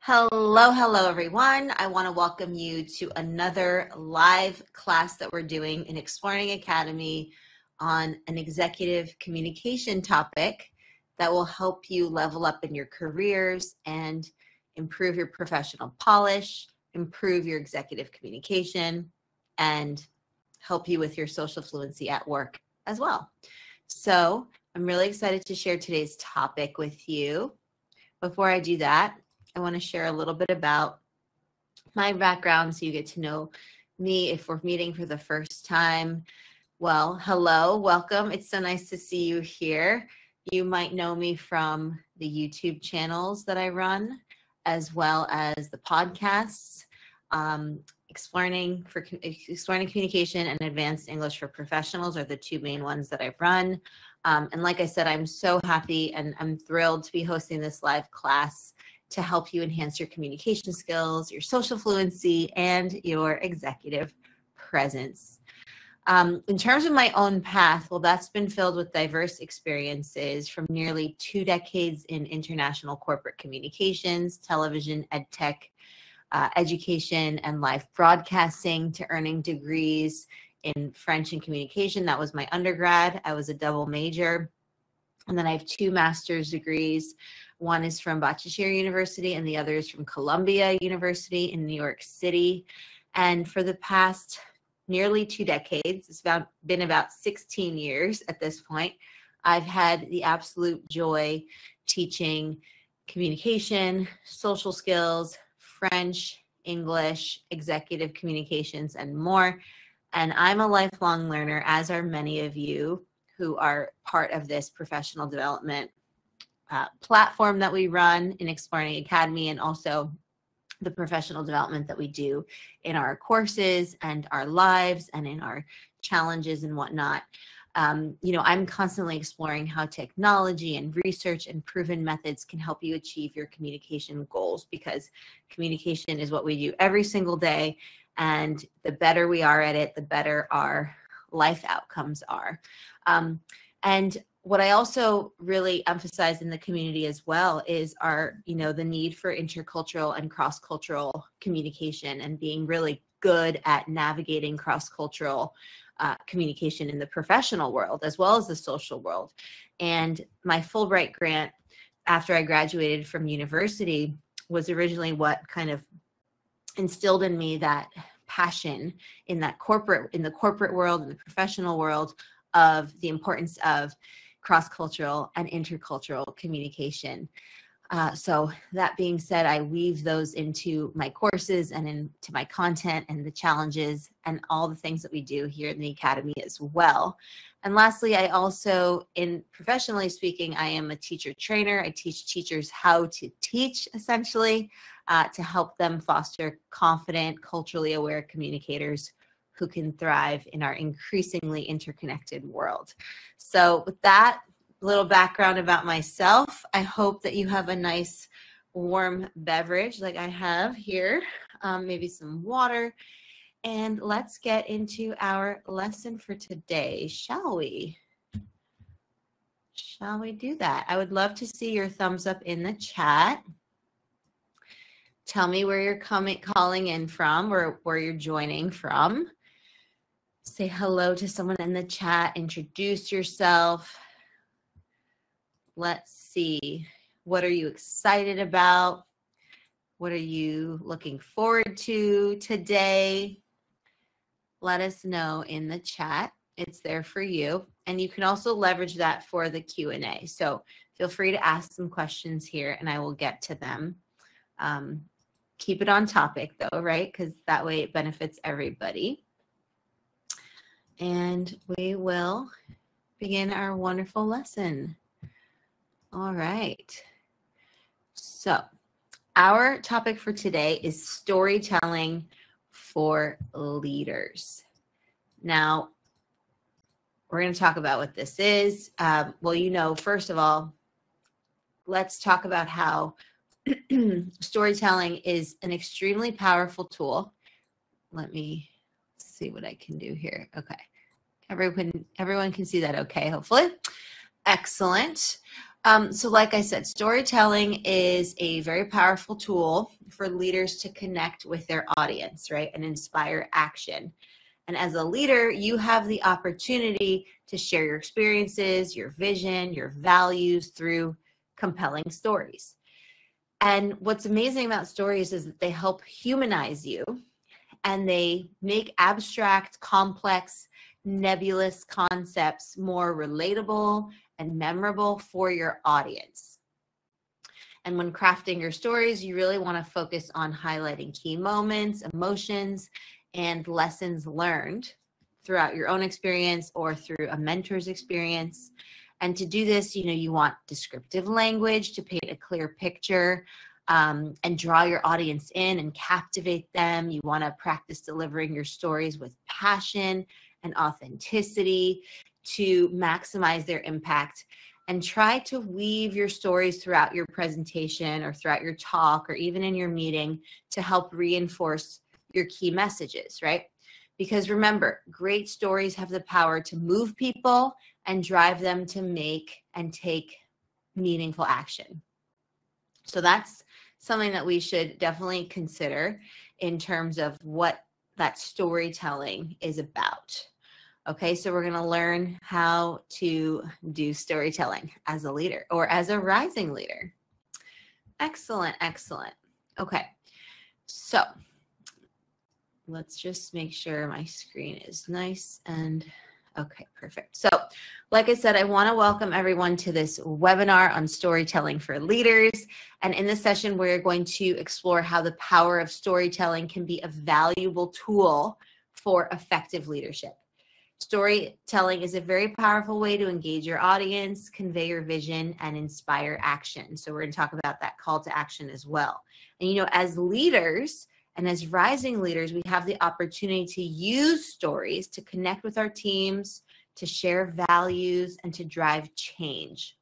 Hello, everyone. I want to welcome you to another live class that we're doing in Explearning Academy on an executive communication topic that will help you level up in your careers and improve your professional polish, improve your executive communication, and help you with your social fluency at work as well. So I'm really excited to share today's topic with you. Before I do that, I want to share a little bit about my background so you get to know me if we're meeting for the first time. Well, hello, welcome. It's so nice to see you here. You might know me from the YouTube channels that I run, as well as the podcasts, Explearning Communication and Advanced English for Professionals are the two main ones that I run. And like I said, I'm so happy and I'm thrilled to be hosting this live class to help you enhance your communication skills, your social fluency, and your executive presence. In terms of my own path, well, that's been filled with diverse experiences from nearly 2 decades in international corporate communications, television, edtech, education, and live broadcasting, to earning degrees in French and communication. That was my undergrad. I was a double major. And then I have 2 master's degrees. One is from Bachiller University and the other is from Columbia University in New York City. And for the past nearly 2 decades, it's been about 16 years at this point, I've had the absolute joy teaching communication, social skills, French, English, executive communications, and more. And I'm a lifelong learner, as are many of you who are part of this professional development platform that we run in Explearning Academy, and also the professional development that we do in our courses and our lives and in our challenges and whatnot. I'm constantly exploring how technology and research and proven methods can help you achieve your communication goals, because communication is what we do every single day. And the better we are at it, the better our life outcomes are. And what I also really emphasize in the community as well is the need for intercultural and cross-cultural communication, and being really good at navigating cross-cultural communication in the professional world as well as the social world. And my Fulbright grant after I graduated from university was originally what kind of instilled in me that passion in the corporate world, in the professional world, of the importance of cross-cultural and intercultural communication. So that being said, I weave those into my courses and into my content and the challenges and all the things that we do here in the Academy as well. And lastly, I also, professionally speaking, I am a teacher trainer. I teach teachers how to teach, essentially, to help them foster confident, culturally aware communicators who can thrive in our increasingly interconnected world. So with that little background about myself, I hope that you have a nice warm beverage like I have here, maybe some water, and let's get into our lesson for today, shall we? Shall we do that? I would love to see your thumbs up in the chat. Tell me where you're calling in from, or where you're joining from. Say hello to someone in the chat. Introduce yourself. Let's see. What are you excited about? What are you looking forward to today? Let us know in the chat. It's there for you. And you can also leverage that for the Q&A. So feel free to ask some questions here and I will get to them. Keep it on topic though, right? Because that way it benefits everybody. And we will begin our wonderful lesson. All right. So our topic for today is storytelling for leaders. Now, we're going to talk about what this is. First of all, let's talk about how storytelling is an extremely powerful tool. Let me see what I can do here. Okay. Everyone can see that okay, hopefully. Excellent. So like I said, storytelling is a very powerful tool for leaders to connect with their audience, right, and inspire action. And as a leader, you have the opportunity to share your experiences, your vision, your values through compelling stories. And what's amazing about stories is that they help humanize you, and they make abstract, complex, nebulous concepts more relatable and memorable for your audience. And when crafting your stories, you really want to focus on highlighting key moments, emotions, and lessons learned throughout your own experience or through a mentor's experience. And to do this, you want descriptive language to paint a clear picture and draw your audience in and captivate them. You want to practice delivering your stories with passion and authenticity to maximize their impact, and try to weave your stories throughout your presentation or throughout your talk or even in your meeting to help reinforce your key messages, right? Because remember, great stories have the power to move people and drive them to make and take meaningful action. So that's something that we should definitely consider in terms of what that storytelling is about. Okay, so we're going to learn how to do storytelling as a leader or as a rising leader. Excellent, excellent. Okay, so let's just make sure my screen is nice and okay, perfect. So like I said, I want to welcome everyone to this webinar on storytelling for leaders. And in this session, we're going to explore how the power of storytelling can be a valuable tool for effective leadership. Storytelling is a very powerful way to engage your audience, convey your vision, and inspire action. So we're going to talk about that call to action as well. And as leaders and as rising leaders, we have the opportunity to use stories to connect with our teams, to share values, and to drive change.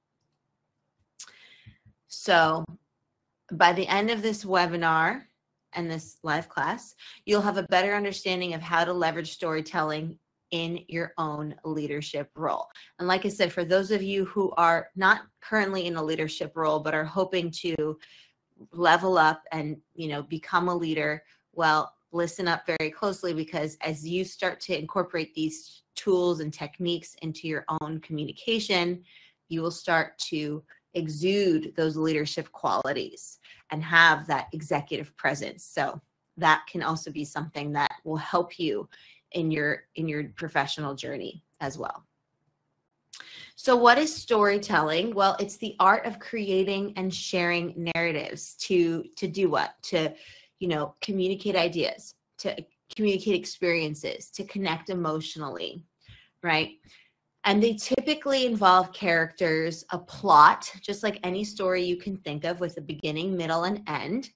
So by the end of this webinar and this live class, you'll have a better understanding of how to leverage storytelling in your own leadership role. And like I said, for those of you who are not currently in a leadership role but are hoping to level up and become a leader, well, listen up very closely, because as you start to incorporate these tools and techniques into your own communication, you will start to exude those leadership qualities and have that executive presence. So that can also be something that will help you in your professional journey as well. So what is storytelling? Well, it's the art of creating and sharing narratives to do what? To, communicate ideas, to communicate experiences, to connect emotionally, right? And they typically involve characters, a plot, just like any story you can think of, with a beginning, middle, and end.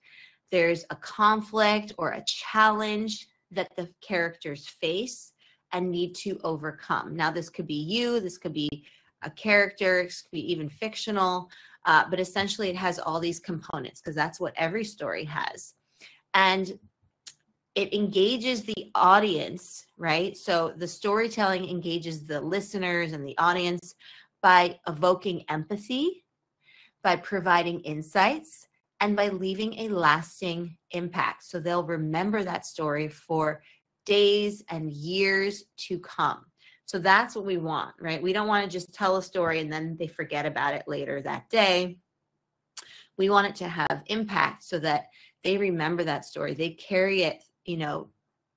There's a conflict or a challenge that the characters face and need to overcome. Now, this could be you, this could be a character, it could be even fictional, but essentially it has all these components, because that's what every story has. And it engages the audience, right? So the storytelling engages the listeners and the audience by evoking empathy, by providing insights, and by leaving a lasting impact. So they'll remember that story for days and years to come. So that's what we want, right? We don't want to just tell a story and then they forget about it later that day. We want it to have impact so that they remember that story. They carry it,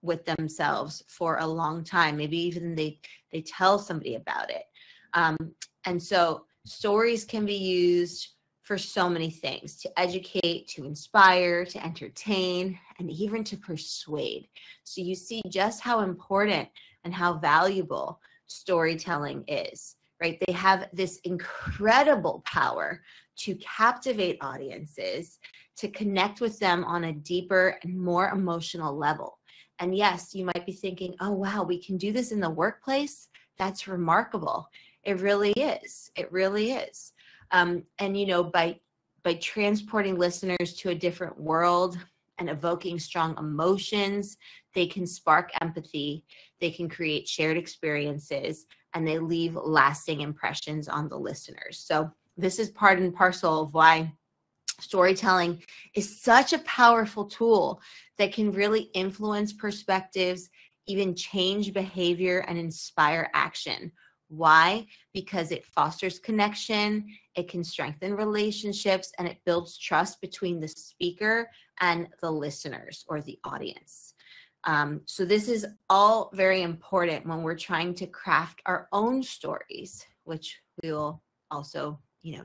with themselves for a long time. Maybe even they tell somebody about it. And so stories can be used for so many things: to educate, to inspire, to entertain, and even to persuade. So you see just how important and how valuable storytelling is, right? They have this incredible power to captivate audiences, to connect with them on a deeper and more emotional level. And yes, you might be thinking, oh, wow, we can do this in the workplace? That's remarkable. It really is. It really is. And, by transporting listeners to a different world and evoking strong emotions, they can spark empathy, they can create shared experiences, and they leave lasting impressions on the listeners. So This is part and parcel of why storytelling is such a powerful tool that can really influence perspectives, even change behavior, and inspire action. Why? Because it fosters connection, it can strengthen relationships, and it builds trust between the speaker and the listeners or the audience. So this is all very important when we're trying to craft our own stories, which we will also,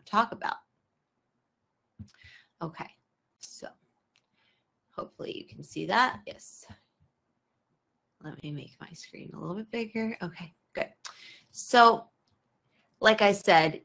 talk about. Okay, so hopefully you can see that. Yes. Let me make my screen a little bit bigger. Okay, good. So like I said,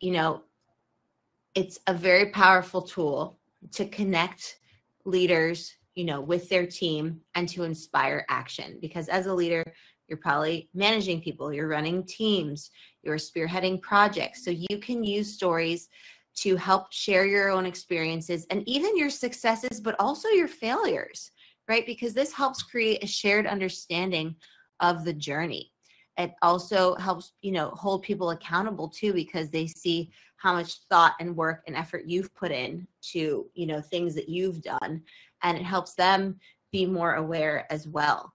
it's a very powerful tool to connect leaders, with their team and to inspire action. Because as a leader, you're probably managing people, you're running teams, you're spearheading projects. So you can use stories to help share your own experiences and even your successes, but also your failures, right? Because this helps create a shared understanding of the journey. It also helps, hold people accountable too, because they see how much thought and work and effort you've put in to, things that you've done, and it helps them be more aware as well.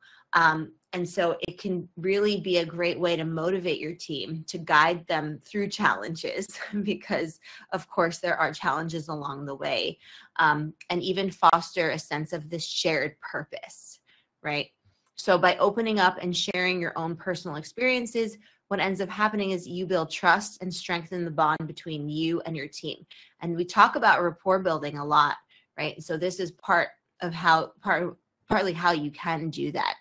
And so it can really be a great way to motivate your team, to guide them through challenges, because of course there are challenges along the way, and even foster a sense of this shared purpose, right? So by opening up and sharing your own personal experiences, what ends up happening is you build trust and strengthen the bond between you and your team. And we talk about rapport building a lot, right? So this is partly how you can do that.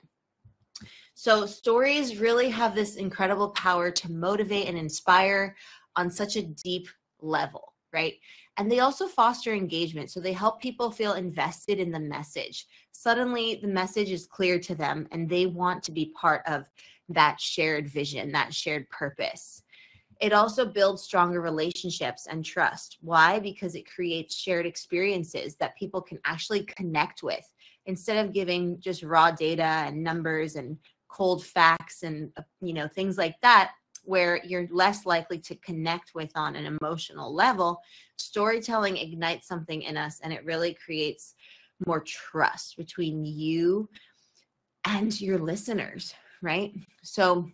So stories really have this incredible power to motivate and inspire on such a deep level, right? And they also foster engagement. So they help people feel invested in the message. Suddenly the message is clear to them and they want to be part of that shared vision, that shared purpose. It also builds stronger relationships and trust. Why? Because it creates shared experiences that people can actually connect with, instead of giving just raw data and numbers and cold facts and things like that, where you're less likely to connect with on an emotional level. Storytelling ignites something in us, and it really creates more trust between you and your listeners, right? So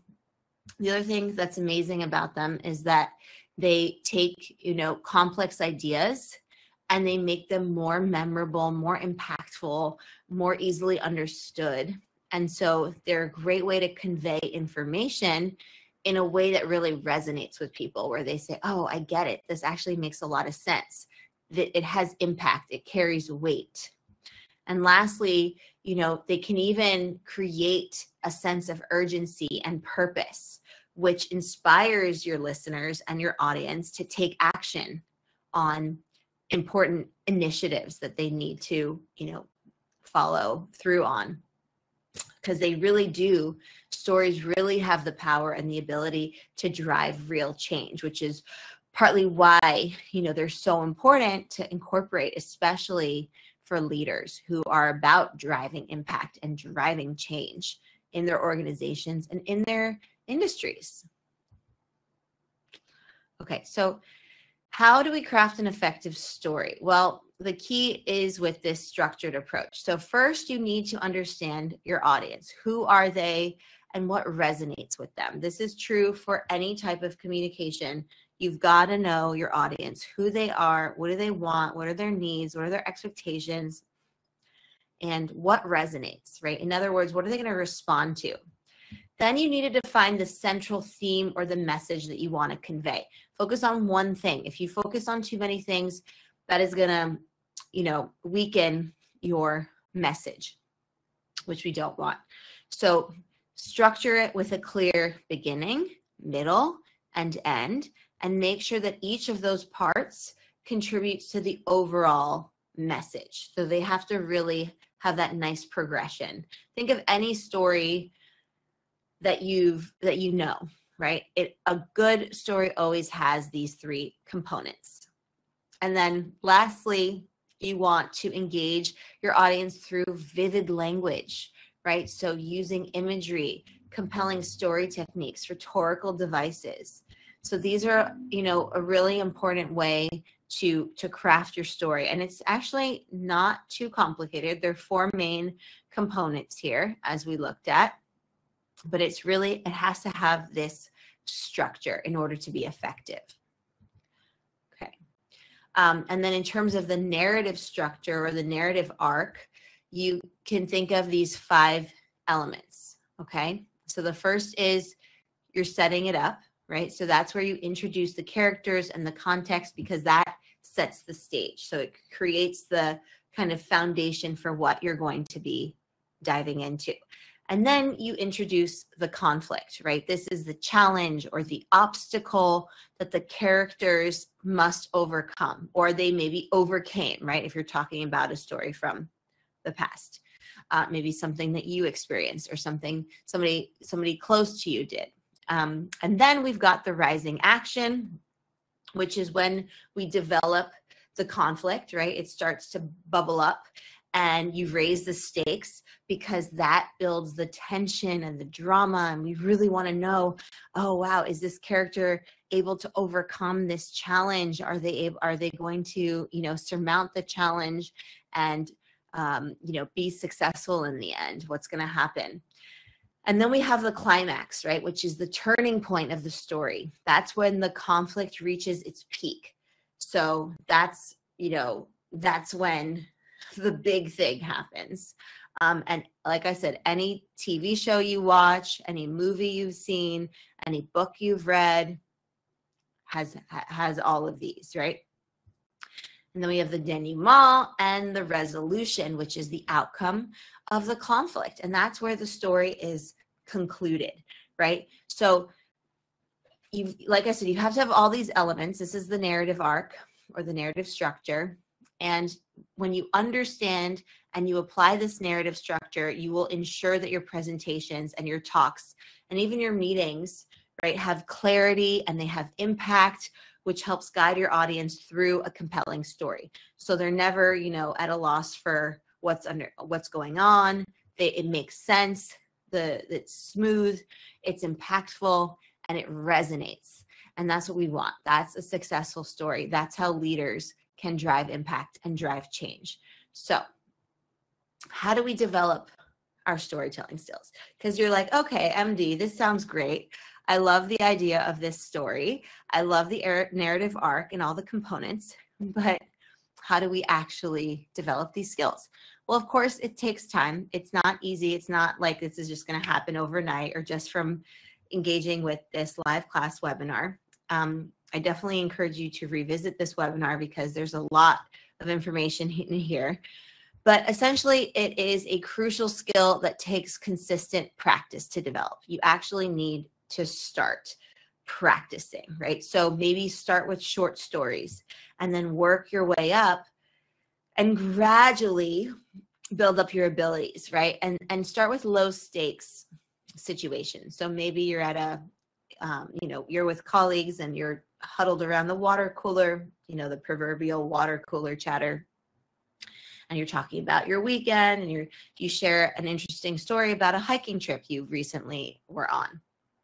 the other thing that's amazing about them is that they take, complex ideas and they make them more memorable, more impactful, more easily understood. And so they're a great way to convey information in a way that really resonates with people, where they say, oh, I get it. This actually makes a lot of sense. That it has impact. It carries weight. And lastly, they can even create a sense of urgency and purpose, which inspires your listeners and your audience to take action on important initiatives that they need to, follow through on. Because they really do, stories really have the power and the ability to drive real change, which is partly why, they're so important to incorporate, especially for leaders who are about driving impact and driving change in their organizations and in their industries. Okay, so how do we craft an effective story? Well, the key is with this structured approach. So first, you need to understand your audience. Who are they and what resonates with them? This is true for any type of communication. You've got to know your audience, who they are, what do they want, what are their needs, what are their expectations, and what resonates, right? In other words, what are they going to respond to? Then you need to define the central theme or the message that you want to convey. Focus on one thing. If you focus on too many things, that is going to, weaken your message, which we don't want. So structure it with a clear beginning, middle, and end, and make sure that each of those parts contributes to the overall message. So they have to really have that nice progression. Think of any story that you know, right? A good story always has these three components. And then lastly, you want to engage your audience through vivid language, right? So using imagery, compelling story techniques, rhetorical devices. So these are, you know, a really important way to craft your story. And it's actually not too complicated. There are 4 main components here, as we looked at, but it's really, it has to have this structure in order to be effective. Okay. And then in terms of the narrative structure or the narrative arc, you can think of these 5 elements. Okay. So the first is you're setting it up, right? So that's where you introduce the characters and the context, because that sets the stage. So it creates the kind of foundation for what you're going to be diving into. And then you introduce the conflict, right? This is the challenge or the obstacle that the characters must overcome, or they maybe overcame, right? If you're talking about a story from the past, maybe something that you experienced or something somebody close to you did. And then we've got the rising action, which is when we develop the conflict, right? It starts to bubble up and you raise the stakes, because that builds the tension and the drama. And we really want to know, oh, wow, is this character able to overcome this challenge? Are they going to, you know, surmount the challenge and, you know, be successful in the end? What's going to happen? And then we have the climax, right, which is the turning point of the story. That's when the conflict reaches its peak. So that's, you know, that's when the big thing happens. And like I said, any TV show you watch, any movie you've seen, any book you've read has all of these, right? And then we have the denouement and the resolution, which is the outcome of the conflict. And that's where the story is concluded, right? So like I said, you have to have all these elements. This is the narrative arc or the narrative structure. And when you understand and you apply this narrative structure, you will ensure that your presentations and your talks and even your meetings, right, have clarity and they have impact, which helps guide your audience through a compelling story. So they're never, you know, at a loss for what's going on. It makes sense. It's smooth, it's impactful, and it resonates. And that's what we want. That's a successful story. That's how leaders can drive impact and drive change. So how do we develop our storytelling skills? Because you're like, okay, MD, this sounds great. I love the idea of this story. I love the narrative arc and all the components, but how do we actually develop these skills? Well, of course, it takes time. It's not easy. It's not like this is just going to happen overnight or just from engaging with this live class webinar. I definitely encourage you to revisit this webinar because there's a lot of information in here. But essentially, it is a crucial skill that takes consistent practice to develop. You actually need to start practicing, right? So maybe start with short stories and then work your way up and gradually build up your abilities, right? And start with low stakes situations. So maybe you're at a, you know, you're with colleagues and you're huddled around the water cooler, you know, the proverbial water cooler chatter. And you're talking about your weekend and you share an interesting story about a hiking trip you recently were on,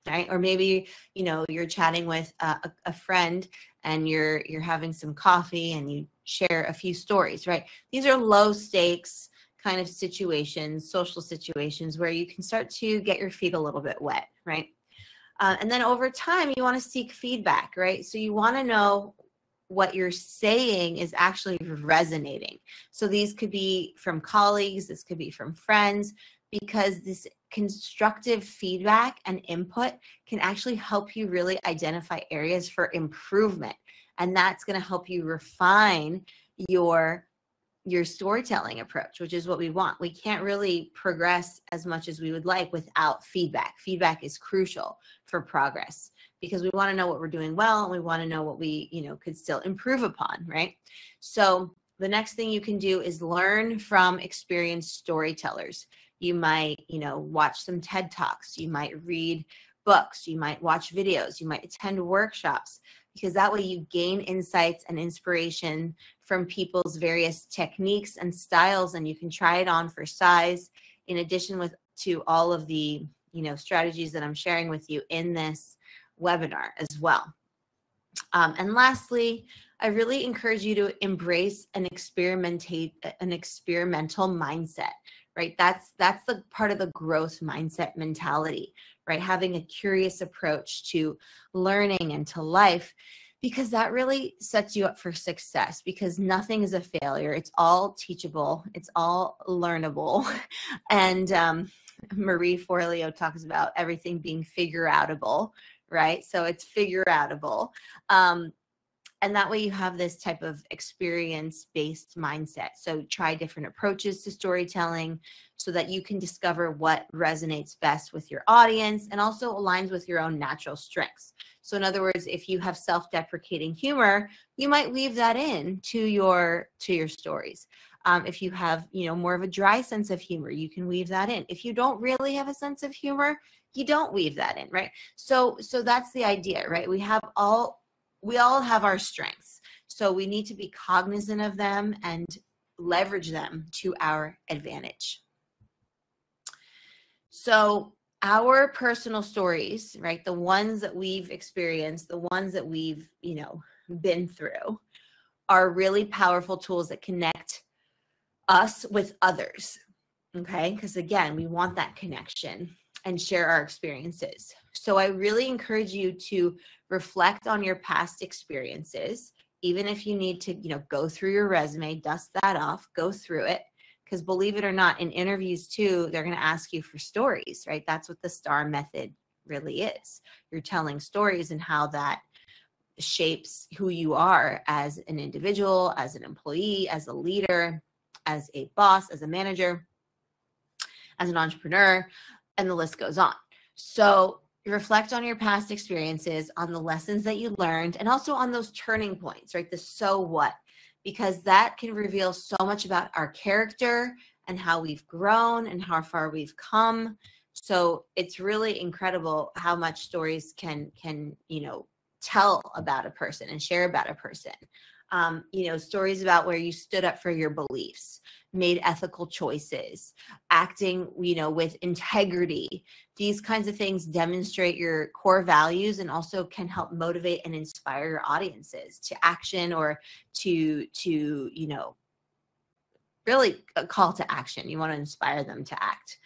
right? Or maybe, you know, you're chatting with a friend and you're having some coffee and you share a few stories, right? These are low stakes kind of situations, social situations where you can start to get your feet a little bit wet, right? And then over time, you want to seek feedback, right? So you want to know what you're saying is actually resonating. So these could be from colleagues, this could be from friends, because this constructive feedback and input can actually help you really identify areas for improvement. And that's going to help you refine your storytelling approach, which is what we want. We can't really progress as much as we would like without feedback. Feedback is crucial for progress because we want to know what we're doing well and we want to know what we, you know, could still improve upon, right? So the next thing you can do is learn from experienced storytellers. You might, you know, watch some TED Talks, you might read books, you might watch videos, you might attend workshops, because that way you gain insights and inspiration from people's various techniques and styles, and you can try it on for size, in addition to all of the, you know, strategies that I'm sharing with you in this webinar as well. And lastly, I really encourage you to embrace an experimental mindset, right? That's the part of the growth mindset mentality, right? Having a curious approach to learning and to life, because that really sets you up for success, because nothing is a failure. It's all teachable. It's all learnable. And Marie Forleo talks about everything being figure-outable, right? So it's figure-outable. And that way you have this type of experience-based mindset. So try different approaches to storytelling so that you can discover what resonates best with your audience and also aligns with your own natural strengths. So in other words, if you have self-deprecating humor, you might weave that in to your stories. If you have, more of a dry sense of humor, you can weave that in. If you don't really have a sense of humor, you don't weave that in, right? So that's the idea, right? We all have our strengths. So we need to be cognizant of them and leverage them to our advantage. So our personal stories, right, the ones that we've experienced, the ones that we've, been through, are really powerful tools that connect us with others, okay? Because again, we want that connection and share our experiences. So I really encourage you to reflect on your past experiences, even if you need to, go through your resume, dust that off, go through it. Because believe it or not, in interviews too, they're going to ask you for stories, right? That's what the STAR method really is. You're telling stories and how that shapes who you are as an individual, as an employee, as a leader, as a boss, as a manager, as an entrepreneur, and the list goes on. So reflect on your past experiences, on the lessons that you learned, and also on those turning points, right? The so what, because that can reveal so much about our character and how we've grown and how far we've come. So it's really incredible how much stories can tell about a person and share about a person. Stories about where you stood up for your beliefs, made ethical choices, acting, with integrity. These kinds of things demonstrate your core values and also can help motivate and inspire your audiences to action or to really a call to action. You want to inspire them to act.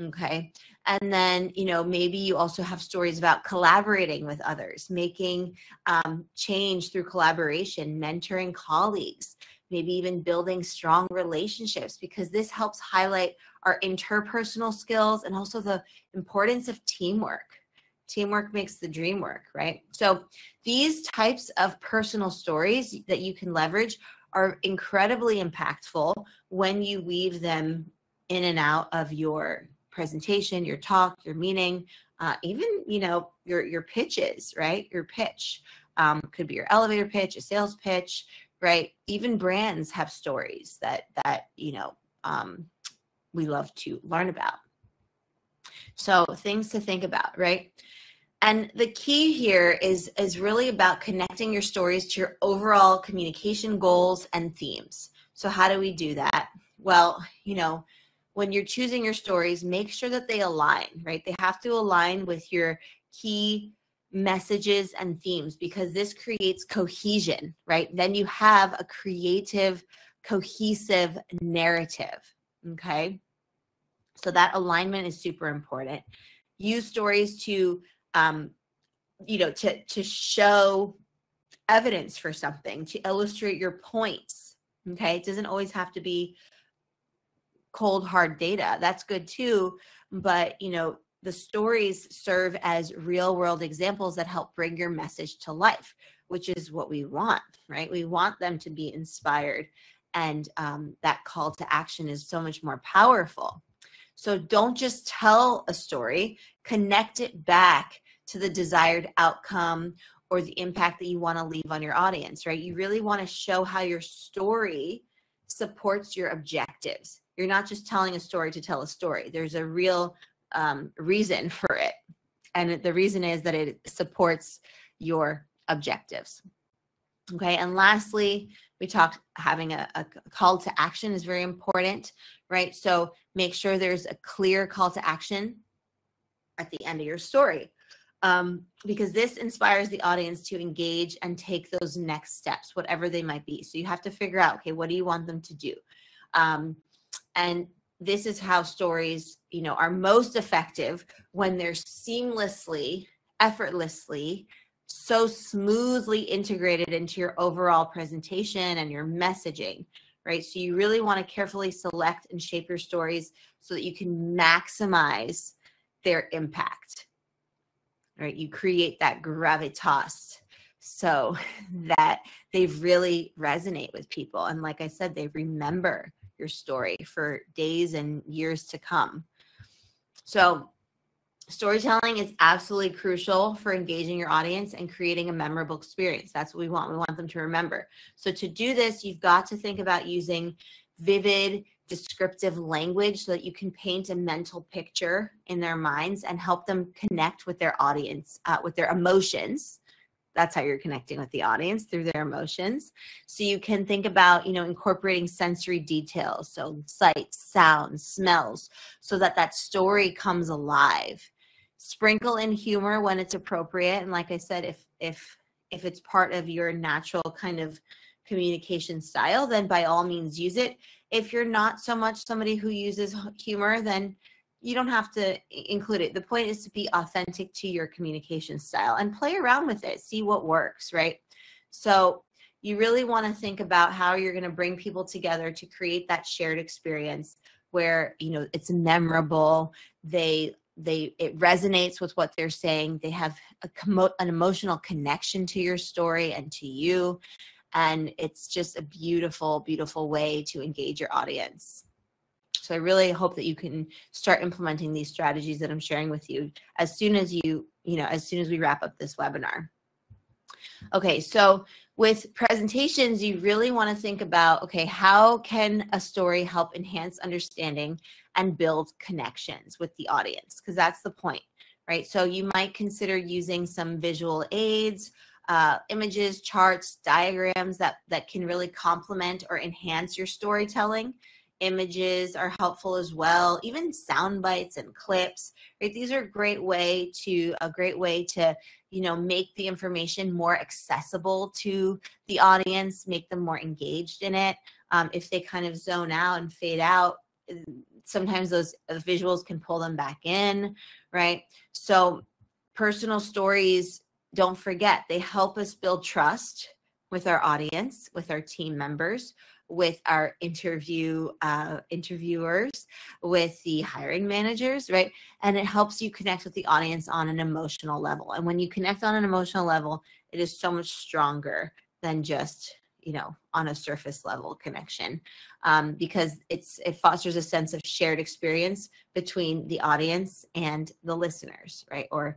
Okay. And then, maybe you also have stories about collaborating with others, making change through collaboration, mentoring colleagues, maybe even building strong relationships, because this helps highlight our interpersonal skills and also the importance of teamwork. Teamwork makes the dream work, right? So these types of personal stories that you can leverage are incredibly impactful when you weave them in and out of your presentation, your talk, your meeting, even, your pitches, right? Your pitch could be your elevator pitch, a sales pitch, right? Even brands have stories that we love to learn about. So things to think about, right? And the key here is really about connecting your stories to your overall communication goals and themes. So how do we do that? Well, when you're choosing your stories, make sure that they align, right? They have to align with your key messages and themes, because this creates cohesion, right? Then you have a creative, cohesive narrative, okay? So that alignment is super important. Use stories to, to show evidence for something, to illustrate your points, okay? It doesn't always have to be cold, hard data. That's good too. But, the stories serve as real world examples that help bring your message to life, which is what we want, right? We want them to be inspired. And that call to action is so much more powerful. So don't just tell a story, connect it back to the desired outcome or the impact that you want to leave on your audience, right? You really want to show how your story supports your objectives. You're not just telling a story to tell a story. There's a real reason for it. And the reason is that it supports your objectives. Okay. And lastly, we talked having a call to action is very important, right? So make sure there's a clear call to action at the end of your story. because this inspires the audience to engage and take those next steps, whatever they might be. So you have to figure out, okay, what do you want them to do? And this is how stories, are most effective when they're seamlessly, effortlessly, so smoothly integrated into your overall presentation and your messaging, right? So you really want to carefully select and shape your stories so that you can maximize their impact, right? You create that gravitas so that they really resonate with people. And like I said, they remember your story for days and years to come. So storytelling is absolutely crucial for engaging your audience and creating a memorable experience. That's what we want. We want them to remember. So to do this, you've got to think about using vivid, descriptive language so that you can paint a mental picture in their minds and help them connect with their audience, with their emotions. That's how you're connecting with the audience, through their emotions. So you can think about, incorporating sensory details, so sights, sounds, smells, so that that story comes alive. Sprinkle in humor when it's appropriate. And like I said, if it's part of your natural kind of communication style, then by all means use it. If you're not so much somebody who uses humor, then you don't have to include it. The point is to be authentic to your communication style and play around with it, see what works, right? So you really want to think about how you're going to bring people together to create that shared experience where, it's memorable, it resonates with what they're saying, they have an emotional connection to your story and to you, and it's just a beautiful, beautiful way to engage your audience. So I really hope that you can start implementing these strategies that I'm sharing with you as soon as as soon as we wrap up this webinar. Okay, so with presentations, you really want to think about, okay, how can a story help enhance understanding and build connections with the audience? Because that's the point, right? So you might consider using some visual aids, images, charts, diagrams that can really complement or enhance your storytelling. Images are helpful as well, even sound bites and clips, right? These are a great way to make the information more accessible to the audience, make them more engaged in it. If they kind of zone out and fade out, sometimes those visuals can pull them back in, right? So personal stories, don't forget, they help us build trust with our audience, with our team members, with our interviewers, with the hiring managers, right? And it helps you connect with the audience on an emotional level. And when you connect on an emotional level, it is so much stronger than just, on a surface level connection, because it fosters a sense of shared experience between the audience and the listeners, right? Or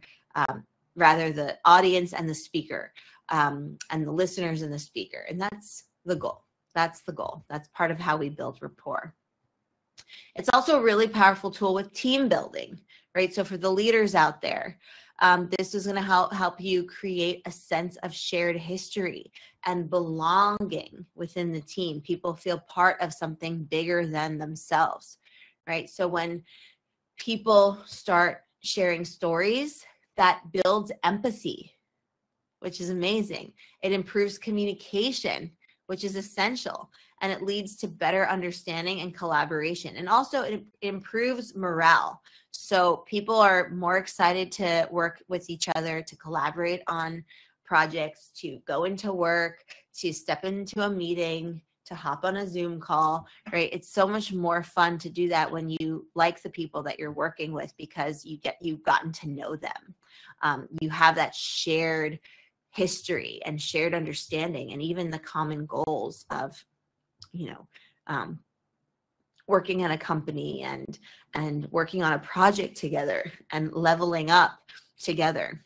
rather the audience and the speaker, and the listeners and the speaker. And that's the goal. That's the goal. That's part of how we build rapport. It's also a really powerful tool with team building, right? So for the leaders out there, this is going to help you create a sense of shared history and belonging within the team. People feel part of something bigger than themselves, right? So when people start sharing stories, that builds empathy, which is amazing. It improves communication, which is essential, and it leads to better understanding and collaboration. And also it improves morale. So people are more excited to work with each other, to collaborate on projects, to go into work, to step into a meeting, to hop on a Zoom call, right? It's so much more fun to do that when you like the people that you're working with, because you've gotten to know them. You have that shared history and shared understanding, and even the common goals of, working at a company and working on a project together and leveling up together.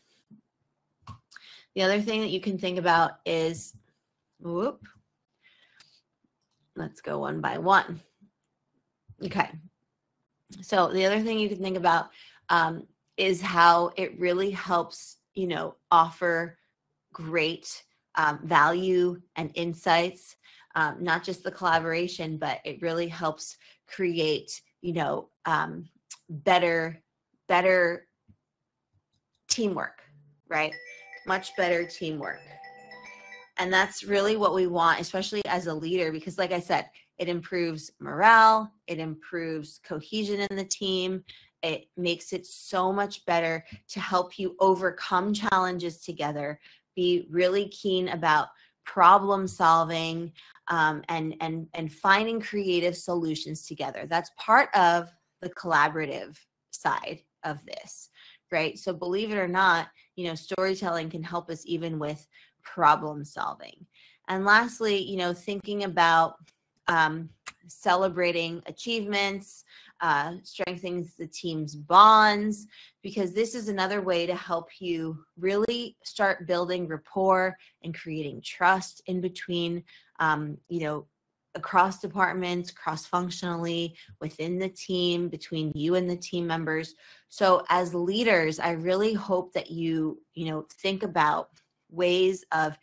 The other thing that you can think about is, let's go one by one. Okay. So the other thing you can think about is how it really helps, offer great value and insights, not just the collaboration, but it really helps create, better teamwork, right? Much better teamwork. And that's really what we want, especially as a leader, because like I said, it improves morale, it improves cohesion in the team, it makes it so much better to help you overcome challenges together, be really keen about problem solving, and finding creative solutions together. That's part of the collaborative side of this, right? So believe it or not, storytelling can help us even with problem solving. And lastly, thinking about celebrating achievements, strengthens the team's bonds, because this is another way to help you really start building rapport and creating trust in between, across departments, cross-functionally, within the team, between you and the team members. So as leaders, I really hope that you think about ways of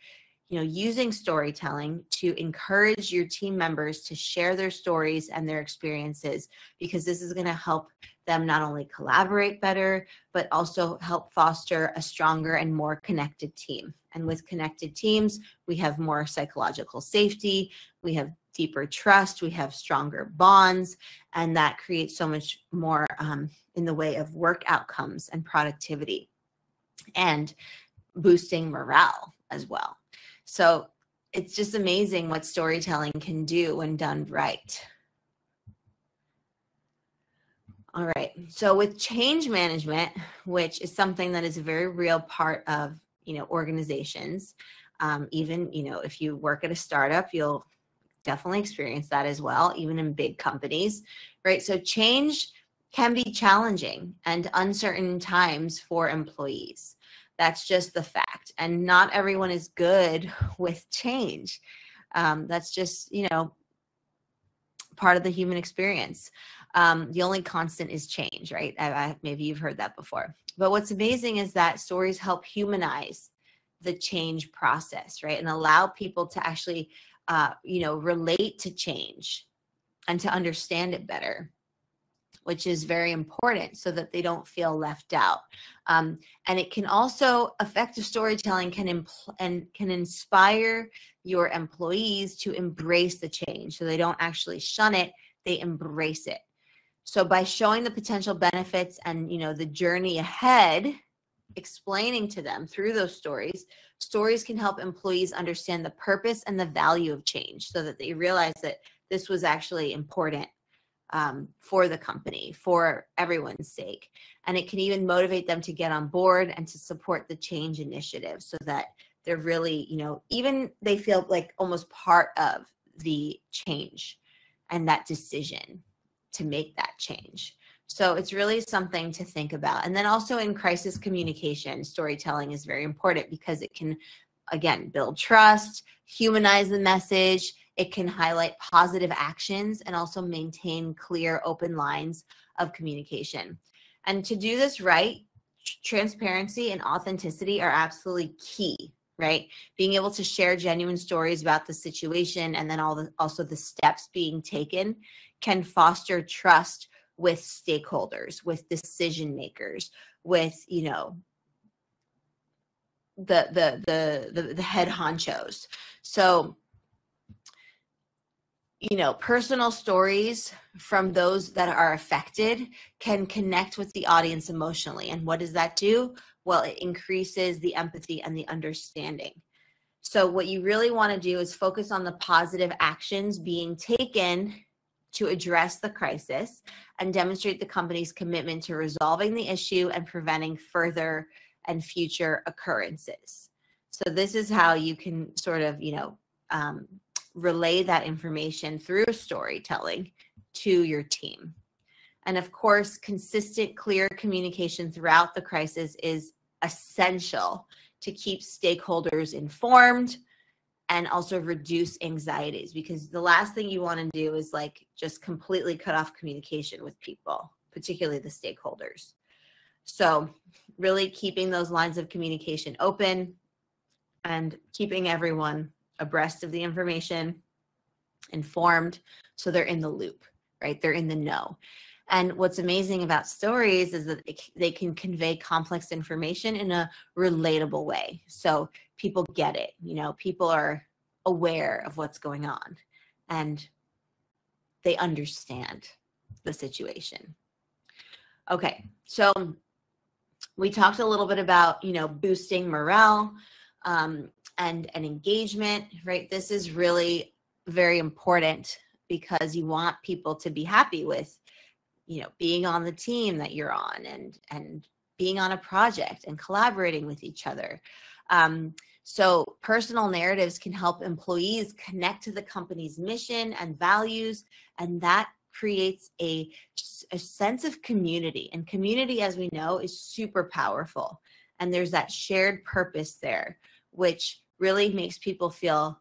using storytelling to encourage your team members to share their stories and their experiences, because this is going to help them not only collaborate better, but also help foster a stronger and more connected team. And with connected teams, we have more psychological safety, we have deeper trust, we have stronger bonds, and that creates so much more in the way of work outcomes and productivity, and boosting morale as well. So it's just amazing what storytelling can do when done right. All right, so with change management, which is something that is a very real part of organizations, even if you work at a startup, you'll definitely experience that as well, even in big companies, right? So change can be challenging and uncertain times for employees. That's just the fact. And not everyone is good with change. That's just, part of the human experience. The only constant is change, right? Maybe you've heard that before. But what's amazing is that stories help humanize the change process, right? And allow people to actually, relate to change and to understand it better, which is very important so that they don't feel left out. And it can also, effective storytelling can inspire your employees to embrace the change. So they don't actually shun it, they embrace it. So by showing the potential benefits and, the journey ahead, explaining to them through those stories can help employees understand the purpose and the value of change, so that they realize that this was actually important for the company, for everyone's sake. And it can even motivate them to get on board and to support the change initiative, so that they're really, even they feel like almost part of the change and that decision to make that change. So it's really something to think about. And then also in crisis communication, storytelling is very important, because it can, again, build trust, humanize the message. It can highlight positive actions and also maintain clear, open lines of communication. And to do this right, transparency and authenticity are absolutely key, right? Being able to share genuine stories about the situation, and then also the steps being taken, can foster trust with stakeholders, with decision makers, with, the head honchos. So, personal stories from those that are affected can connect with the audience emotionally. And what does that do? Well, it increases the empathy and the understanding. So what you really want to do is focus on the positive actions being taken to address the crisis and demonstrate the company's commitment to resolving the issue and preventing further and future occurrences. So this is how you can sort of, relay that information through storytelling to your team. And of course, consistent, clear communication throughout the crisis is essential to keep stakeholders informed and also reduce anxieties, because the last thing you want to do is just completely cut off communication with people, particularly the stakeholders. So really keeping those lines of communication open and keeping everyone abreast of the information, informed, so they're in the loop, right? They're in the know. And what's amazing about stories is that they can convey complex information in a relatable way. So people get it, people are aware of what's going on and they understand the situation. Okay, so we talked a little bit about, boosting morale and engagement, right? This is really very important because you want people to be happy with, being on the team that you're on and being on a project and collaborating with each other. So personal narratives can help employees connect to the company's mission and values, and that creates a sense of community. And community, as we know, is super powerful. And there's that shared purpose there, which really makes people feel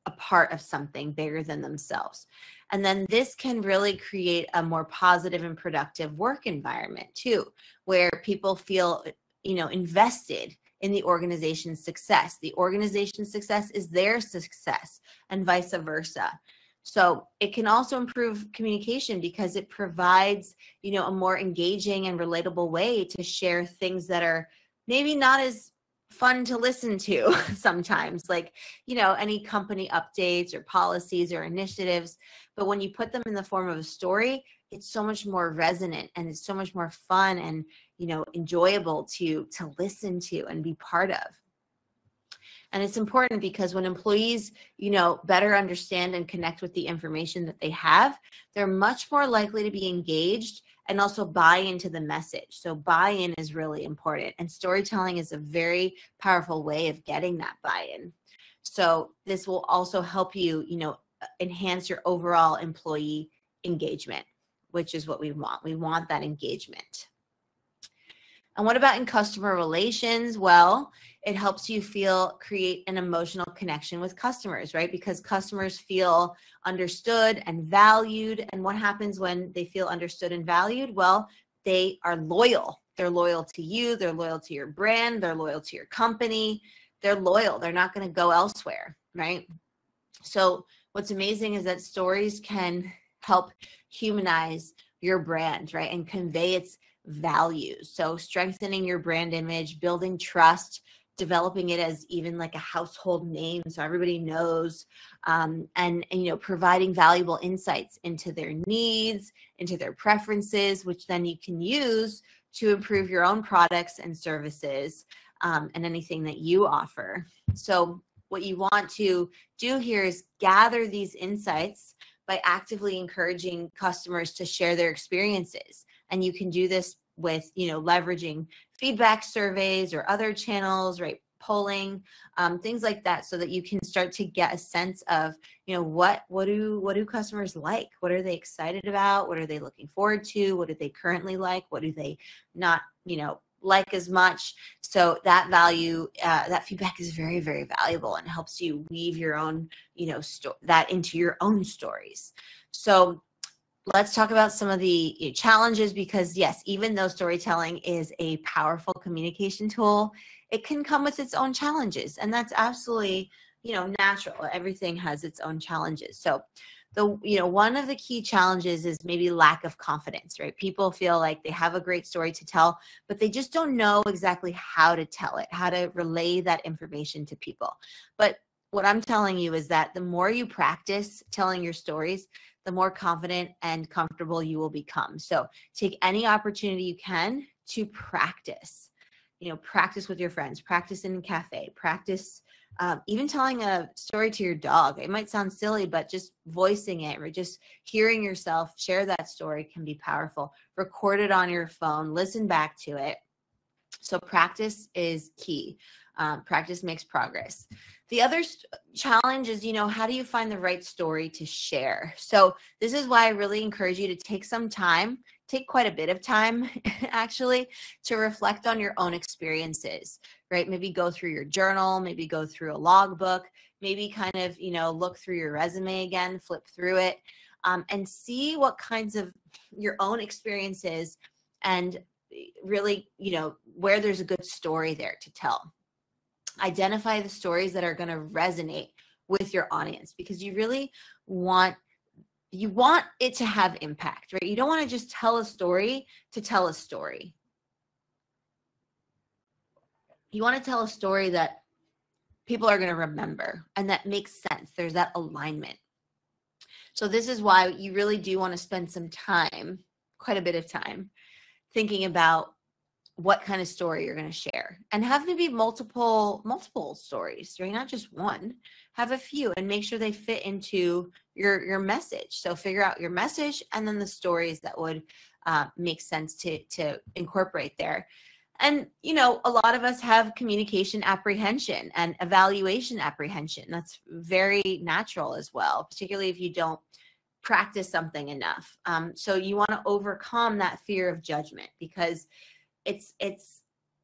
a part of something bigger than themselves. And then this can really create a more positive and productive work environment too, where people feel, invested in the organization's success. The organization's success is their success and vice versa. So it can also improve communication because it provides, a more engaging and relatable way to share things that are maybe not as fun to listen to sometimes, like, any company updates or policies or initiatives. But when you put them in the form of a story, it's so much more resonant and it's so much more fun and, enjoyable to listen to and be part of. And it's important because when employees, better understand and connect with the information that they have, they're much more likely to be engaged and also buy into the message. So buy-in is really important. And storytelling is a very powerful way of getting that buy-in. So this will also help you, enhance your overall employee engagement, which is what we want. We want that engagement. And what about in customer relations? Well, it helps you create an emotional connection with customers, right? Because customers feel understood and valued. And what happens when they feel understood and valued? Well, they are loyal. They're loyal to you. They're loyal to your brand. They're loyal to your company. They're loyal. They're not going to go elsewhere, right? So what's amazing is that stories can help humanize your brand, right? And convey its values. So strengthening your brand image, building trust, developing it as even like a household name so everybody knows, and providing valuable insights into their needs, into their preferences, which then you can use to improve your own products and services, and anything that you offer. So what you want to do here is gather these insights by actively encouraging customers to share their experiences. And you can do this with, leveraging feedback surveys or other channels, right? Polling, things like that, so that you can start to get a sense of, what do customers like? What are they excited about? What are they looking forward to? What do they currently like? What do they not, like as much? So that that feedback is very, very valuable and helps you weave your own, that into your own stories. So let's talk about some of the challenges, because yes, even though storytelling is a powerful communication tool, it can come with its own challenges, and that's absolutely, natural. Everything has its own challenges. So one of the key challenges is maybe lack of confidence, right? People feel like they have a great story to tell, but they just don't know exactly how to tell it, how to relay that information to people. But what I'm telling you is that the more you practice telling your stories, the more confident and comfortable you will become. So take any opportunity you can to practice. Practice with your friends, practice in a cafe, practice even telling a story to your dog. It might sound silly, but just voicing it or just hearing yourself share that story can be powerful. Record it on your phone, listen back to it. So practice is key. Practice makes progress. The other challenge is, how do you find the right story to share? So this is why I really encourage you to take some time, take quite a bit of time actually, to reflect on your own experiences, right? Maybe go through your journal, maybe go through a logbook, maybe kind of, look through your resume again, flip through it, and see what kinds of your own experiences and really, where there's a good story there to tell. Identify the stories that are going to resonate with your audience, because you really want you want it to have impact, right? You don't want to just tell a story to tell a story. You want to tell a story that people are going to remember and that makes sense. There's that alignment. So this is why you really do want to spend some time, quite a bit of time, thinking about what kind of story you're going to share, and have maybe multiple stories, right? Not just one. Have a few and make sure they fit into your message. So figure out your message and then the stories that would make sense to incorporate there. And, you know, a lot of us have communication apprehension and evaluation apprehension. That's very natural as well, particularly if you don't practice something enough. So you want to overcome that fear of judgment, because it's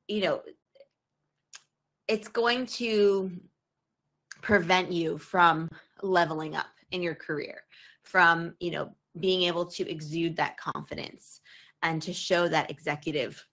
you know, it's going to prevent you from leveling up in your career, from, you know, being able to exude that confidence and to show that executive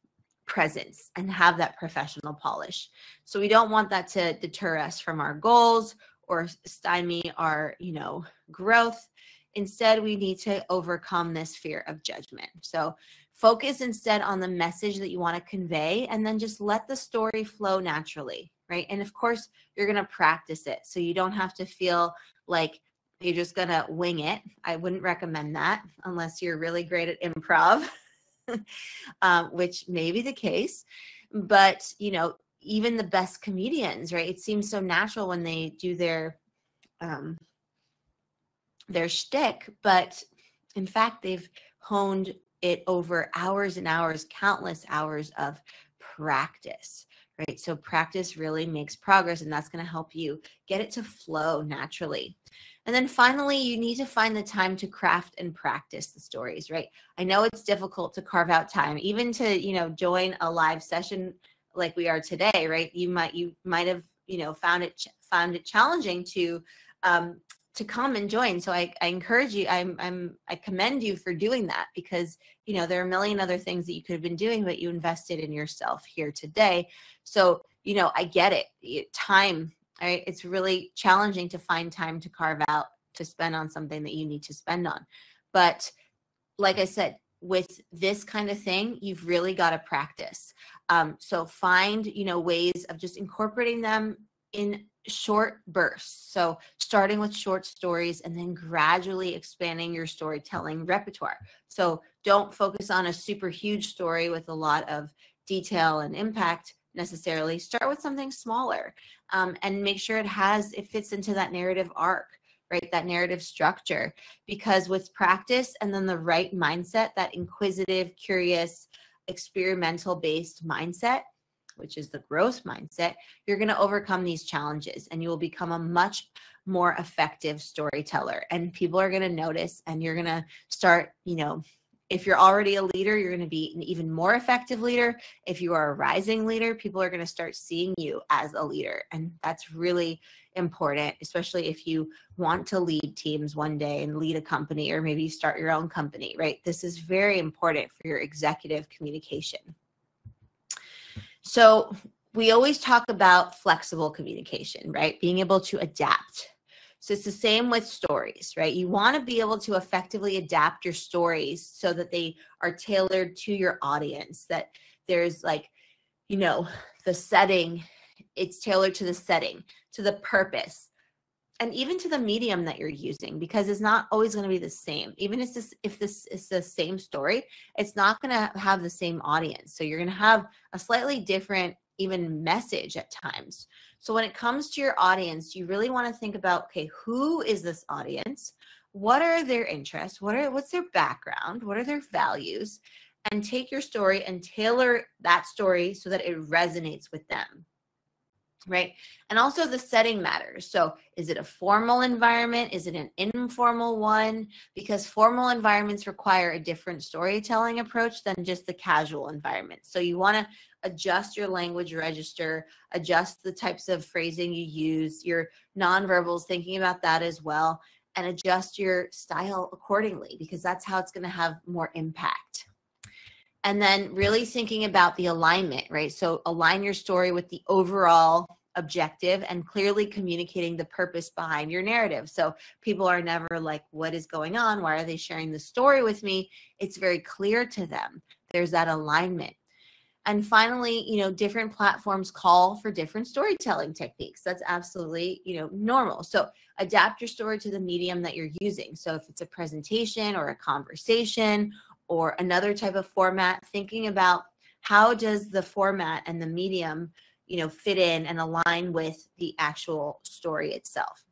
presence and have that professional polish. So we don't want that to deter us from our goals or stymie our, you know, growth. Instead, we need to overcome this fear of judgment. So focus instead on the message that you want to convey, and then just let the story flow naturally, right? And of course, you're going to practice it, so you don't have to feel like you're just going to wing it. I wouldn't recommend that unless you're really great at improv, which may be the case. But, you know, even the best comedians, right? It seems so natural when they do their shtick, but in fact, they've honed it over hours and hours, countless hours of practice, right? So practice really makes progress, and that's going to help you get it to flow naturally. And then finally, you need to find the time to craft and practice the stories, right? I know it's difficult to carve out time, even to, you know, join a live session like we are today, right? You might have, you know, found it challenging to come and join. So I encourage you, I commend you for doing that, because, you know, there are a million other things that you could have been doing, but you invested in yourself here today. So, you know, I get it. Time, right? It's really challenging to find time to carve out to spend on something that you need to spend on. But like I said, with this kind of thing, you've really got to practice. So find, you know, ways of just incorporating them in short bursts. So starting with short stories and then gradually expanding your storytelling repertoire. So don't focus on a super huge story with a lot of detail and impact necessarily. Start with something smaller, and make sure it fits into that narrative arc, right? That narrative structure, because with practice and then the right mindset, that inquisitive, curious, experimental based mindset, which is the growth mindset, you're going to overcome these challenges and you will become a much more effective storyteller, and people are going to notice, and you're going to start, you know, if you're already a leader, you're going to be an even more effective leader. If you are a rising leader, people are going to start seeing you as a leader. And that's really important, especially if you want to lead teams one day and lead a company, or maybe start your own company, right? This is very important for your executive communication. So we always talk about flexible communication, right? Being able to adapt. So it's the same with stories, right? You want to be able to effectively adapt your stories so that they are tailored to your audience, that there's, like, you know, the setting, it's tailored to the setting, to the purpose, and even to the medium that you're using, because it's not always going to be the same. Even if this is the same story, it's not going to have the same audience. So you're going to have a slightly different even message at times. So when it comes to your audience, you really want to think about, okay, who is this audience? What are their interests? What's their background? What are their values? And take your story and tailor that story so that it resonates with them, right? And also the setting matters. So is it a formal environment? Is it an informal one? Because formal environments require a different storytelling approach than just the casual environment. So you want to adjust your language register, adjust the types of phrasing you use, your nonverbals, thinking about that as well, and adjust your style accordingly, because that's how it's going to have more impact. And then really thinking about the alignment, right? So align your story with the overall objective and clearly communicating the purpose behind your narrative. So people are never like, what is going on? Why are they sharing the story with me? It's very clear to them. There's that alignment. And finally, different platforms call for different storytelling techniques. That's absolutely, normal. So adapt your story to the medium that you're using. So if it's a presentation or a conversation or another type of format, thinking about how does the format and the medium, fit in and align with the actual story itself.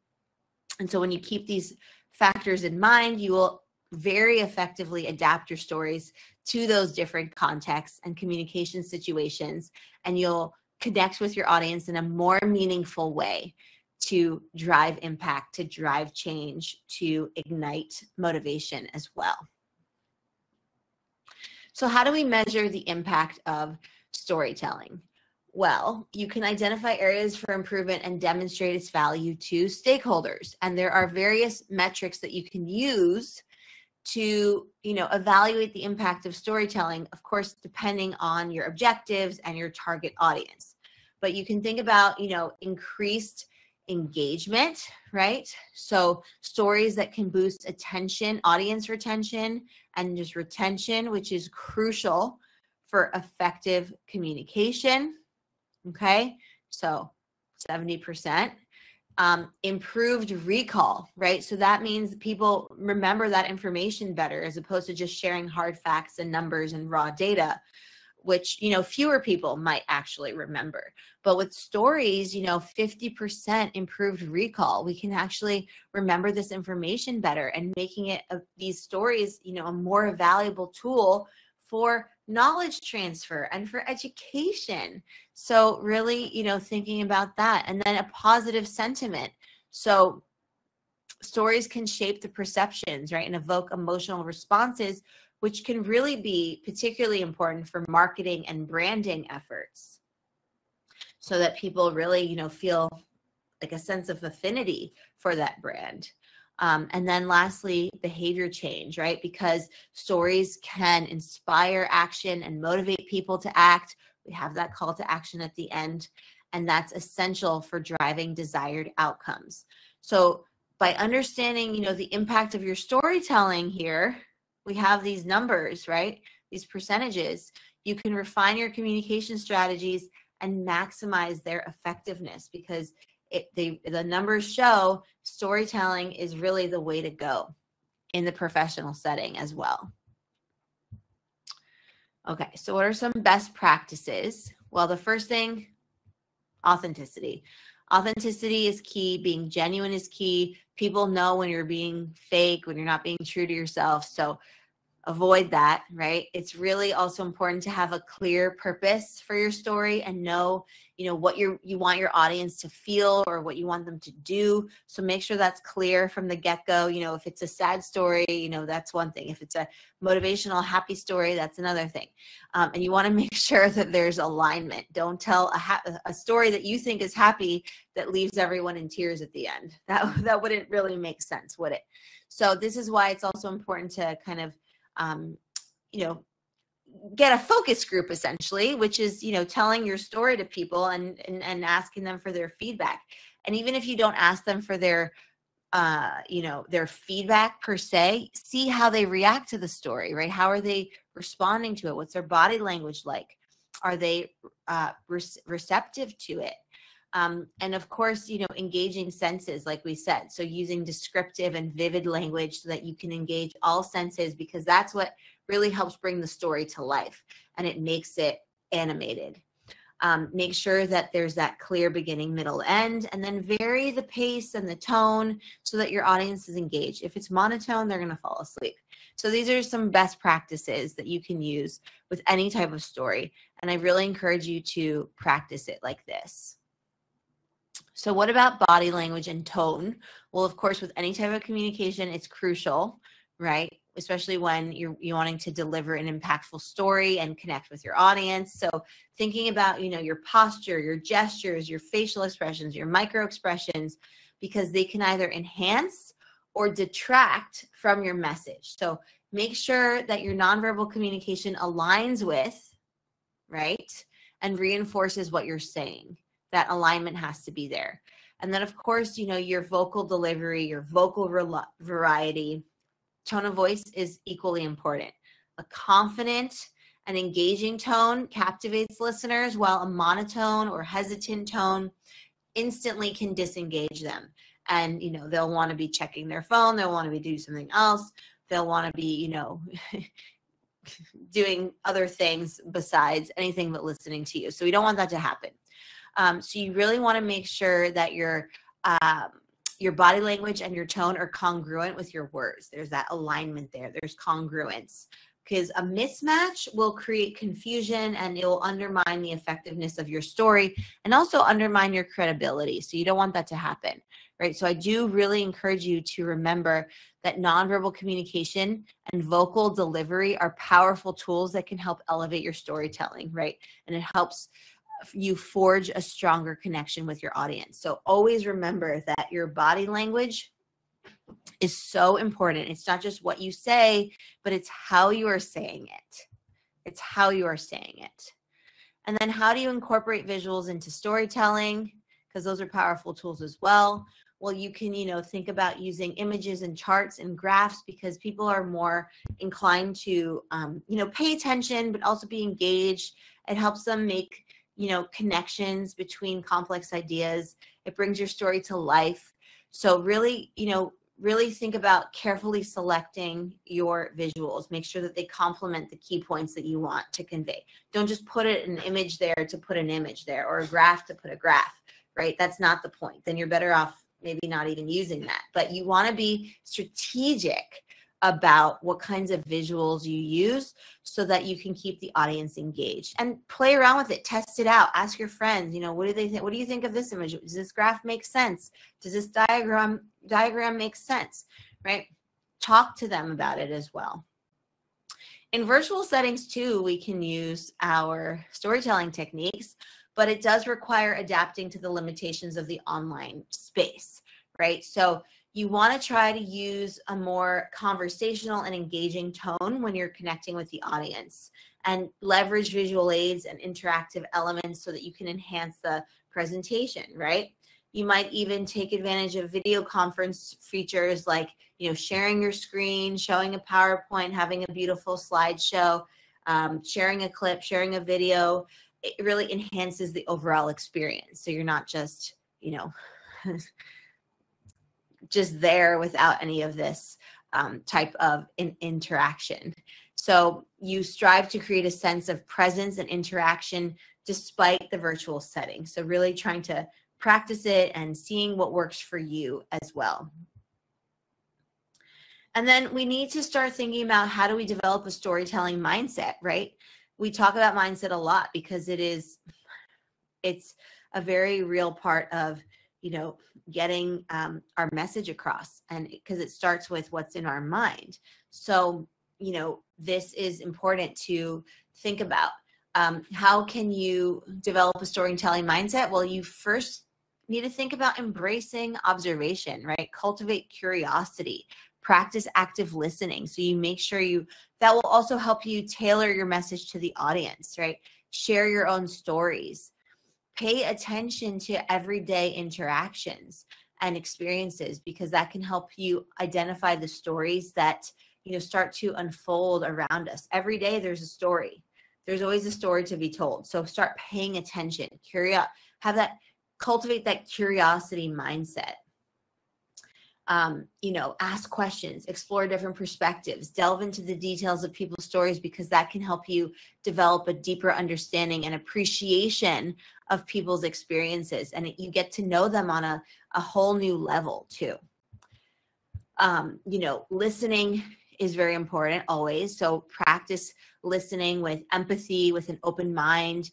And so when you keep these factors in mind, you will very effectively adapt your stories to those different contexts and communication situations, and you'll connect with your audience in a more meaningful way to drive impact, to drive change, to ignite motivation as well. So how do we measure the impact of storytelling? Well, you can identify areas for improvement and demonstrate its value to stakeholders. And there are various metrics that you can use to, evaluate the impact of storytelling, of course, depending on your objectives and your target audience. But you can think about, increased engagement, right? So stories that can boost attention, audience retention, and just retention, which is crucial for effective communication. Okay, so 70%. Improved recall, right? So that means people remember that information better as opposed to just sharing hard facts and numbers and raw data, which, fewer people might actually remember. But with stories, 50% improved recall. We can actually remember this information better, and making it these stories, a more valuable tool for knowledge transfer and for education. So really, thinking about that. And then a positive sentiment. So stories can shape the perceptions, right, and evoke emotional responses, which can really be particularly important for marketing and branding efforts, so that people really, feel like a sense of affinity for that brand. And then lastly, behavior change, right? Because stories can inspire action and motivate people to act. We have that call to action at the end, and that's essential for driving desired outcomes. So by understanding, the impact of your storytelling here, we have these numbers, right? These percentages. You can refine your communication strategies and maximize their effectiveness, because the numbers show storytelling is really the way to go in the professional setting as well. Okay, so what are some best practices? Well, the first thing, authenticity. Authenticity is key. Being genuine is key. People know when you're being fake, when you're not being true to yourself. So avoid that, right? It's really also important to have a clear purpose for your story and know, what you want your audience to feel or what you want them to do. So make sure that's clear from the get-go. If it's a sad story, that's one thing. If it's a motivational, happy story, that's another thing. And you want to make sure that there's alignment. Don't tell a story that you think is happy that leaves everyone in tears at the end. That wouldn't really make sense, would it? So this is why it's also important to kind of get a focus group, essentially, which is, telling your story to people and asking them for their feedback. And even if you don't ask them for their feedback per se, see how they react to the story, right? How are they responding to it? What's their body language like? Are they receptive to it? And of course, engaging senses, like we said. So using descriptive and vivid language so that you can engage all senses, because that's what really helps bring the story to life, and it makes it animated. Make sure that there's that clear beginning, middle, end, and then vary the pace and the tone so that your audience is engaged. If it's monotone, they're going to fall asleep. So these are some best practices that you can use with any type of story, and I really encourage you to practice it like this. So what about body language and tone? Well, of course, with any type of communication, it's crucial, right? Especially when you're wanting to deliver an impactful story and connect with your audience. So thinking about, your posture, your gestures, your facial expressions, your micro expressions, because they can either enhance or detract from your message. So make sure that your nonverbal communication aligns with, right, and reinforces what you're saying. That alignment has to be there. And then, of course, you know, your vocal delivery, your vocal variety, tone of voice is equally important. A confident and engaging tone captivates listeners, while a monotone or hesitant tone instantly can disengage them. And, you know, they'll want to be checking their phone. They'll want to be doing something else. They'll want to be, you know, doing other things besides anything but listening to you. So we don't want that to happen. So you really want to make sure that your body language and your tone are congruent with your words. There's that alignment there. There's congruence, because a mismatch will create confusion and it will undermine the effectiveness of your story and also undermine your credibility. So you don't want that to happen, right? So I do really encourage you to remember that nonverbal communication and vocal delivery are powerful tools that can help elevate your storytelling, right? And it helps you forge a stronger connection with your audience. So always remember that your body language is so important. It's not just what you say, but it's how you are saying it. It's how you are saying it. And then how do you incorporate visuals into storytelling? Because those are powerful tools as well. Well, you can, you know, think about using images and charts and graphs, because people are more inclined to, you know, pay attention, but also be engaged. It helps them make, you know, connections between complex ideas. It brings your story to life. So really, you know, really think about carefully selecting your visuals. Make sure that they complement the key points that you want to convey. Don't just put an image there to put an image there, or a graph to put a graph, right? That's not the point. Then you're better off maybe not even using that. But you want to be strategic about what kinds of visuals you use so that you can keep the audience engaged, and play around with it. Test it out. Ask your friends, you know, what do they think? What do you think of this image? Does this graph make sense? Does this diagram make sense, right? Talk to them about it as well. In virtual settings too, we can use our storytelling techniques, but it does require adapting to the limitations of the online space, right? So you want to try to use a more conversational and engaging tone when you're connecting with the audience, and leverage visual aids and interactive elements so that you can enhance the presentation, right? You might even take advantage of video conference features like, you know, sharing your screen, showing a PowerPoint, having a beautiful slideshow, sharing a clip, sharing a video. It really enhances the overall experience. So you're not just, you know, just there without any of this type of interaction. So you strive to create a sense of presence and interaction despite the virtual setting. So really trying to practice it and seeing what works for you as well. And then we need to start thinking about, how do we develop a storytelling mindset, right? We talk about mindset a lot because it's a very real part of, you know, getting our message across, and because it starts with what's in our mind. So, you know, this is important to think about. How can you develop a storytelling mindset? Well, you first need to think about embracing observation, right? Cultivate curiosity, practice active listening. So you make sure that will also help you tailor your message to the audience, right? Share your own stories. Pay attention to everyday interactions and experiences, because that can help you identify the stories that, you know, start to unfold around us. Every day there's a story. There's always a story to be told. So start paying attention. Cultivate that curiosity mindset. You know, ask questions, explore different perspectives, delve into the details of people's stories, because that can help you develop a deeper understanding and appreciation of people's experiences, and you get to know them on a whole new level too. You know, listening is very important always. So practice listening with empathy, with an open mind,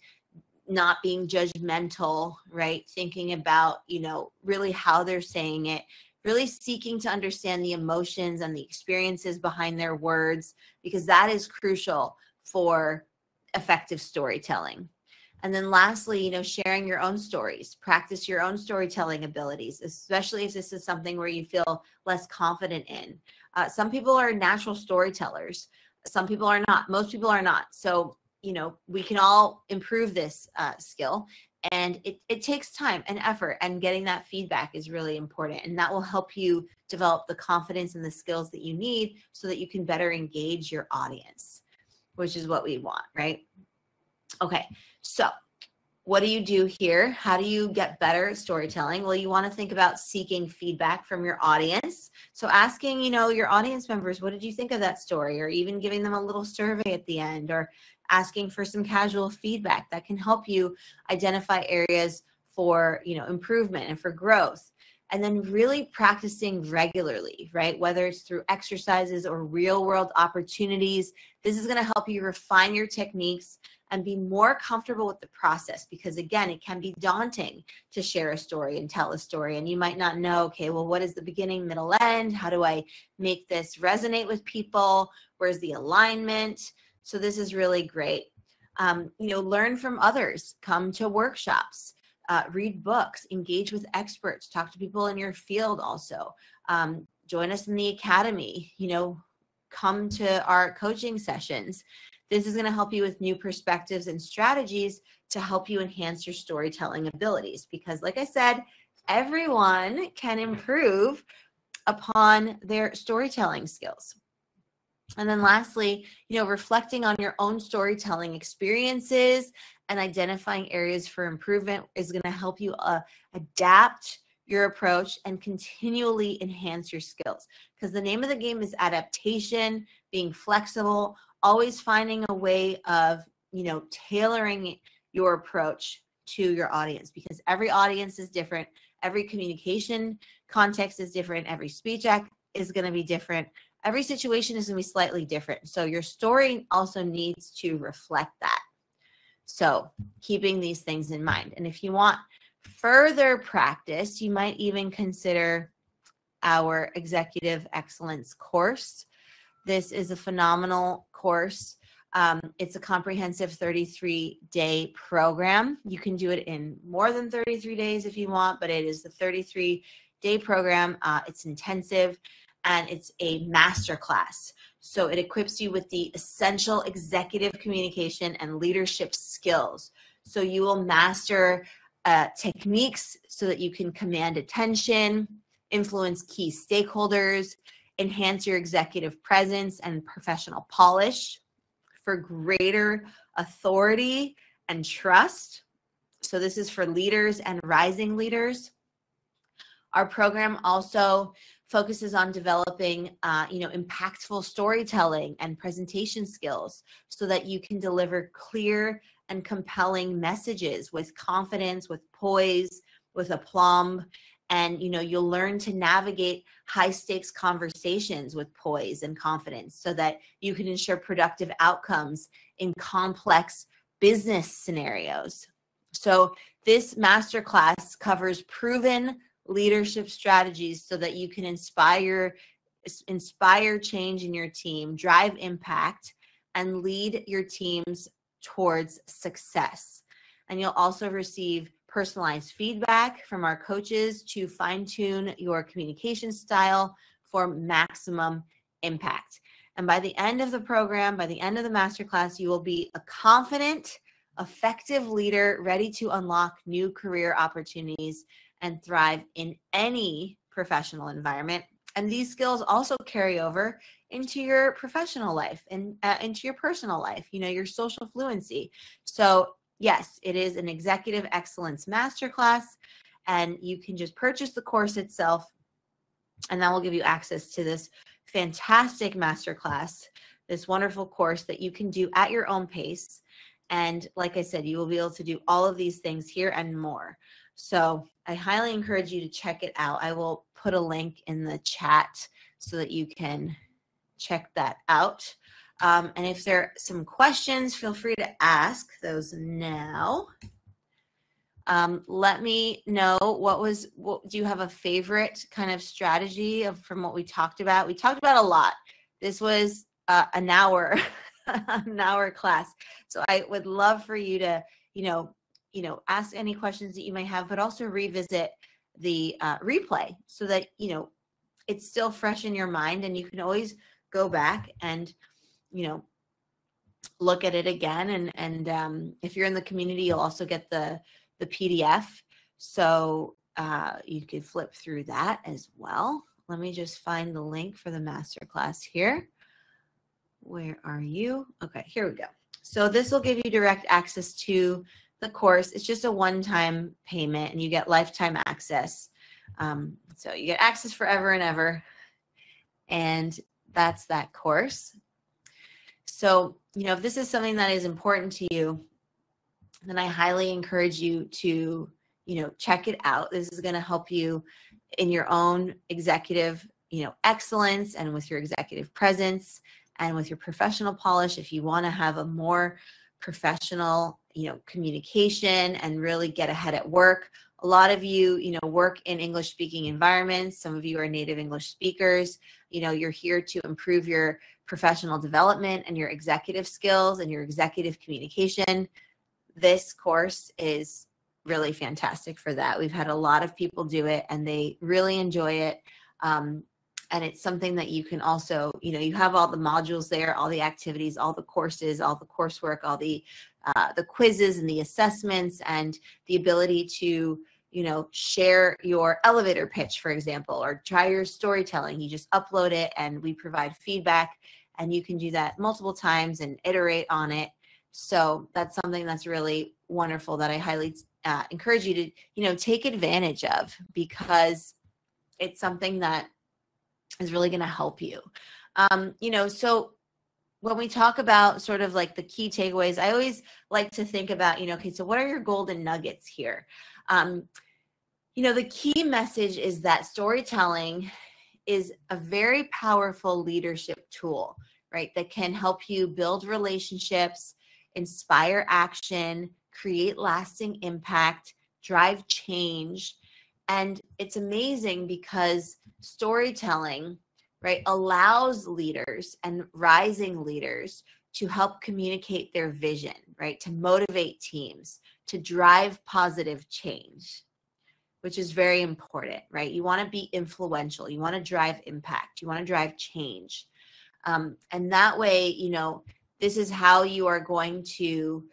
not being judgmental, right? Thinking about, you know, really how they're saying it, really seeking to understand the emotions and the experiences behind their words, because that is crucial for effective storytelling. And then lastly, you know, sharing your own stories. Practice your own storytelling abilities, especially if this is something where you feel less confident in. Some people are natural storytellers. Some people are not. Most people are not. So, you know, we can all improve this skill. And And it takes time and effort, and getting that feedback is really important. And that will help you develop the confidence and the skills that you need so that you can better engage your audience, which is what we want, right? Okay, so what do you do here? How do you get better at storytelling? Well, you want to think about seeking feedback from your audience. So asking, your audience members, what did you think of that story? Or even giving them a little survey at the end, or asking for some casual feedback that can help you identify areas for, improvement and for growth. And then really practicing regularly, right? Whether it's through exercises or real world opportunities, this is going to help you refine your techniques and be more comfortable with the process, because again, it can be daunting to share a story and tell a story, and you might not know, okay, well, what is the beginning, middle, end? How do I make this resonate with people? Where's the alignment? So this is really great. Learn from others, come to workshops, read books, engage with experts, talk to people in your field also. Join us in the academy, come to our coaching sessions. This is going to help you with new perspectives and strategies to help you enhance your storytelling abilities, because like I said, everyone can improve upon their storytelling skills. And then lastly, reflecting on your own storytelling experiences and identifying areas for improvement is going to help you adapt your approach and continually enhance your skills, because the name of the game is adaptation, being flexible, always finding a way of, tailoring your approach to your audience, because every audience is different. Every communication context is different. Every speech act is going to be different. Every situation is going to be slightly different. So your story also needs to reflect that. So keeping these things in mind. And if you want further practice, you might even consider our Executive Excellence course. This is a phenomenal course. It's a comprehensive 33-day program. You can do it in more than 33 days if you want, but it is the 33-day program. It's intensive, and it's a masterclass. So it equips you with the essential executive communication and leadership skills. So you will master techniques so that you can command attention, influence key stakeholders, enhance your executive presence and professional polish for greater authority and trust. So this is for leaders and rising leaders. Our program also focuses on developing, impactful storytelling and presentation skills so that you can deliver clear and compelling messages with confidence, with poise, with aplomb. And, you'll learn to navigate high stakes conversations with poise and confidence so that you can ensure productive outcomes in complex business scenarios. So this masterclass covers proven leadership strategies so that you can inspire change in your team, drive impact, and lead your teams towards success. And you'll also receive personalized feedback from our coaches to fine-tune your communication style for maximum impact. And by the end of the program, by the end of the masterclass, you will be a confident, effective leader ready to unlock new career opportunities and thrive in any professional environment. And these skills also carry over into your professional life and into your personal life, your social fluency. So yes, it is an Executive Excellence Masterclass, and you can just purchase the course itself, and that will give you access to this fantastic masterclass, this wonderful course that you can do at your own pace. And like I said, you will be able to do all of these things here and more. So I highly encourage you to check it out. I will put a link in the chat so that you can check that out. And if there are some questions, feel free to ask those now. Let me know do you have a favorite kind of strategy from what we talked about? We talked about a lot. This was an hour class. So I would love for you to, ask any questions that you may have, but also revisit the replay so that, it's still fresh in your mind, and you can always go back and, look at it again. And if you're in the community, you'll also get the the PDF. So you could flip through that as well. Let me just find the link for the masterclass here. Where are you? Okay, here we go. So this will give you direct access to the course. It's just a one-time payment and you get lifetime access. So you get access forever and ever. And that's that course. So, if this is something that is important to you, then I highly encourage you to, check it out. This is going to help you in your own executive, excellence and with your executive presence and with your professional polish. If you want to have a more professional, communication and really get ahead at work. A lot of you, work in English speaking environments. Some of you are native English speakers. You're here to improve your professional development and your executive skills and your executive communication. This course is really fantastic for that. We've had a lot of people do it and they really enjoy it. And it's something that you can also, you have all the modules there, all the activities, all the courses, all the coursework, all the quizzes and the assessments, and the ability to, share your elevator pitch, for example, or try your storytelling. You just upload it and we provide feedback, and you can do that multiple times and iterate on it. So that's something that's really wonderful that I highly encourage you to, take advantage of, because it's something that is really going to help you. So when we talk about sort of like the key takeaways, I always like to think about, okay, so what are your golden nuggets here? The key message is that storytelling is a very powerful leadership tool, right? That can help you build relationships, inspire action, create lasting impact, drive change. And it's amazing because storytelling, right, allows leaders and rising leaders to help communicate their vision, right, to motivate teams, to drive positive change, which is very important, right? You want to be influential. You want to drive impact. You want to drive change. And that way, this is how you are going to,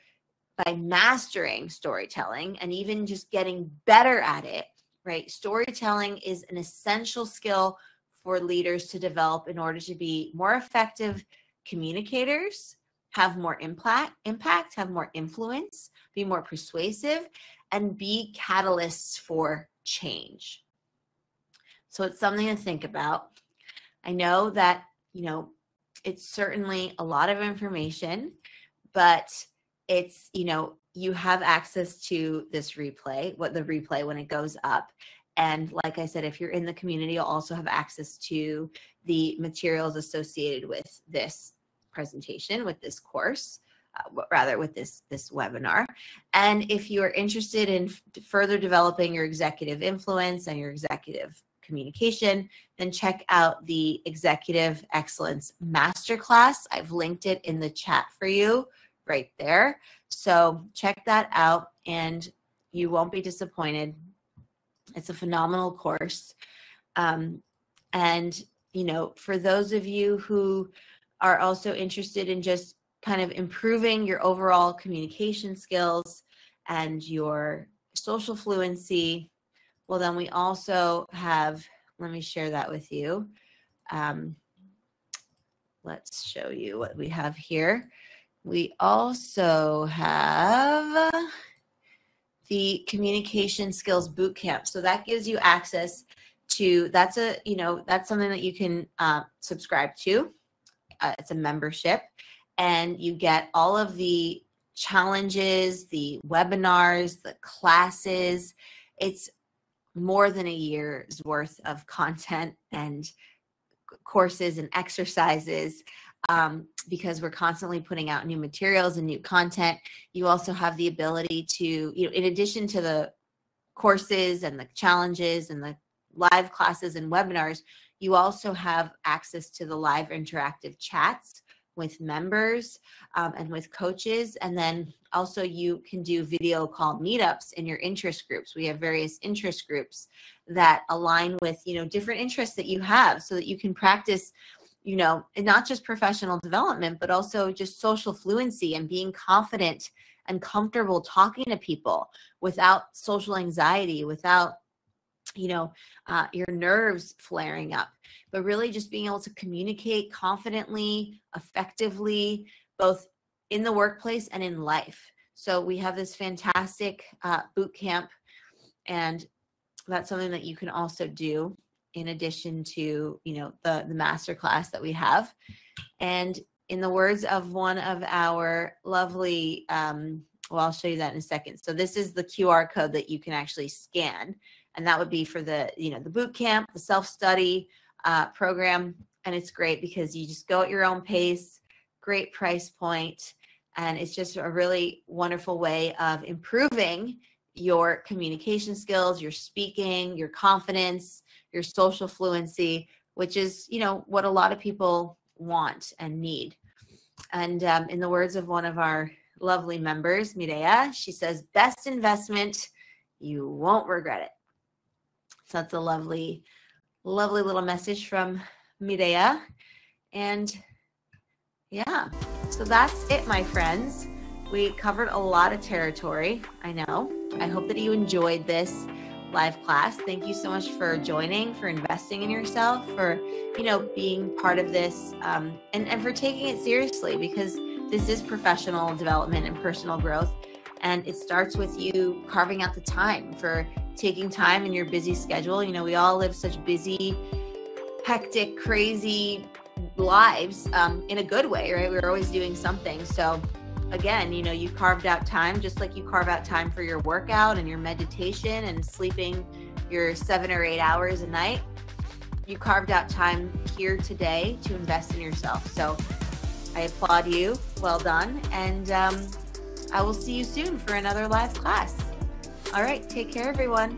by mastering storytelling and even just getting better at it, right? Storytelling is an essential skill for leaders to develop in order to be more effective communicators, have more impact, have more influence, be more persuasive, and be catalysts for change. So it's something to think about. I know that, it's certainly a lot of information, but it's, you have access to this replay, when it goes up. And like I said, if you're in the community, you'll also have access to the materials associated with this presentation, with this course, with this webinar. And if you are interested in further developing your executive influence and your executive communication, then check out the Executive Excellence Masterclass. I've linked it in the chat for you right there. So check that out and you won't be disappointed. It's a phenomenal course. And, for those of you who are also interested in just kind of improving your overall communication skills and your social fluency, well, then we also have, let me share that with you. Let's show you what we have here. We also have the Communication Skills Bootcamp. So that gives you access to, that's something that you can subscribe to. It's a membership, and you get all of the challenges, the webinars, the classes. It's more than a year's worth of content and courses and exercises, because we're constantly putting out new materials and new content. You also have the ability to, in addition to the courses and the challenges and the live classes and webinars, you also have access to the live interactive chats with members and with coaches. And then also you can do video call meetups in your interest groups. We have various interest groups that align with, different interests that you have, so that you can practice you know, and not just professional development, but also just social fluency and being confident and comfortable talking to people without social anxiety, without, you know, your nerves flaring up, but really just being able to communicate confidently, effectively, both in the workplace and in life. So we have this fantastic boot camp, and that's something that you can also do in addition to, you know, the masterclass that we have. And in the words of one of our lovely, well, I'll show you that in a second. So this is the QR code that you can actually scan, and that would be for the, you know, the boot camp, the self-study program. And it's great because you just go at your own pace, great price point, and it's just a really wonderful way of improving your communication skills, your speaking, your confidence, your social fluency, which is, you know, what a lot of people want and need. And in the words of one of our lovely members, Mireya, she says, best investment, you won't regret it. So that's a lovely, lovely little message from Mireya. And yeah, so that's it, my friends. We covered a lot of territory, I know. I hope that you enjoyed this live class. Thank you so much for joining, for investing in yourself, for, you know, being part of this, and for taking it seriously, because this is professional development and personal growth. And it starts with you carving out the time, for taking time in your busy schedule. You know, we all live such busy, hectic, crazy lives, in a good way, right? We're always doing something. So again, you know, you carved out time, just like you carve out time for your workout and your meditation and sleeping your 7 or 8 hours a night. You carved out time here today to invest in yourself. So I applaud you. Well done. And I will see you soon for another live class. All right. Take care, everyone.